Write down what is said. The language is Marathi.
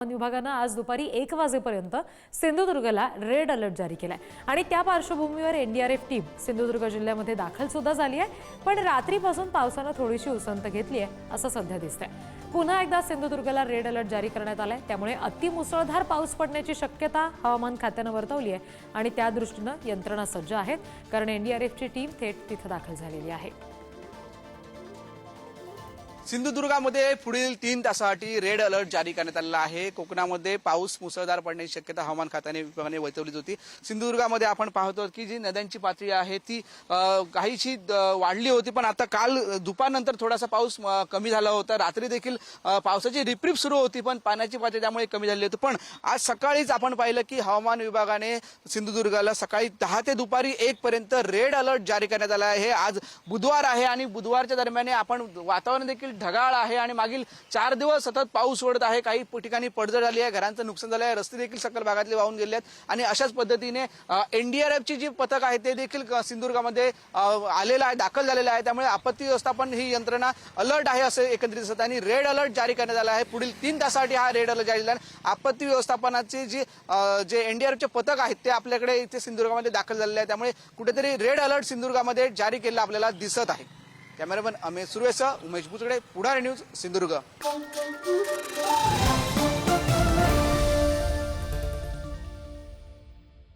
विभागानं आज दुपारी 1 वाजेपर्यंत सिंधुदुर्गला रेड अलर्ट जारी केलाय आणि त्या पार्श्वभूमीवर एनडीआरएफ टीम सिंधुदुर्ग जिल्ह्यामध्ये दाखल सुद्धा झाली आहे। पण रात्रीपासून पावसानं थोडीशी उसंत घेतली आहे असं सध्या दिसतंय। पुन्हा एकदा सिंधुदुर्गला रेड अलर्ट जारी करण्यात आलाय, त्यामुळे अतिमुसळधार पाऊस पडण्याची शक्यता हवामान खात्यानं वर्तवली आहे आणि त्या दृष्टीनं यंत्रणा सज्ज आहेत, कारण एनडीआरएफची टीम थेट तिथे दाखल झालेली आहे। सिंधुदुर्गामध्ये पुढील 3 तासासाठी रेड अलर्ट जारी करण्यात आलेला आहे। कोकणामध्ये पाऊस मुसळधार पडण्याची शक्यता हवामान खात्याने विभागाने वर्तवली होती। सिंधुदुर्गामध्ये आपण पाहतो की जी नद्यांची पातळी आहे ती काहीशी वाढली होती, पण आता काल दुपारनंतर थोडासा पाऊस कमी झाला होता। रात्री देखील पावसाची रिपरिप सुरू होती, पण पाण्याची पातळी त्यामुळे कमी झाली होती। पण आज सकाळीच आपण पाहिलं की हवामान विभागाने सिंधुदुर्गाला सकाळी 10 ते दुपारी 1 पर्यंत रेड अलर्ट जारी करण्यात आला आहे। आज बुधवार आहे आणि बुधवारच्या दरम्यान आपण वातावरण देखील ढगाळ आहे आणि मागील 4 दिवस सतत पाऊस पडत आहे। काही ठिकाणी पडझड झाली आहे, घरांचं नुकसान झालं आहे, रस्ते देखील सखल भागातले वाहून गेले आहेत आणि अशाच पद्धतीने एनडीआरएफची जी पथक आहे ते देखील सिंधुदुर्गामध्ये आलेलं आहे, दाखल झालेलं आहे। त्यामुळे आपत्ती व्यवस्थापन ही यंत्रणा अलर्ट आहे असं एकंदरीत दिसत आहे आणि रेड अलर्ट जारी करण्यात आला आहे। पुढील 3 तासासाठी हा रेड अलर्ट जारी झाला आहे। आपत्ती व्यवस्थापनाचे जे एनडीआरएफचे पथक आहेत ते आपल्याकडे इथे सिंधुदुर्गामध्ये दाखल झालेले आहे, त्यामुळे कुठेतरी रेड अलर्ट सिंधुदुर्गामध्ये जारी केलेला आपल्याला दिसत आहे। कॅमेरामन अमेश सुर्वेसह उमेश बुचडे, पुढारी न्यूज, सिंधुदुर्ग।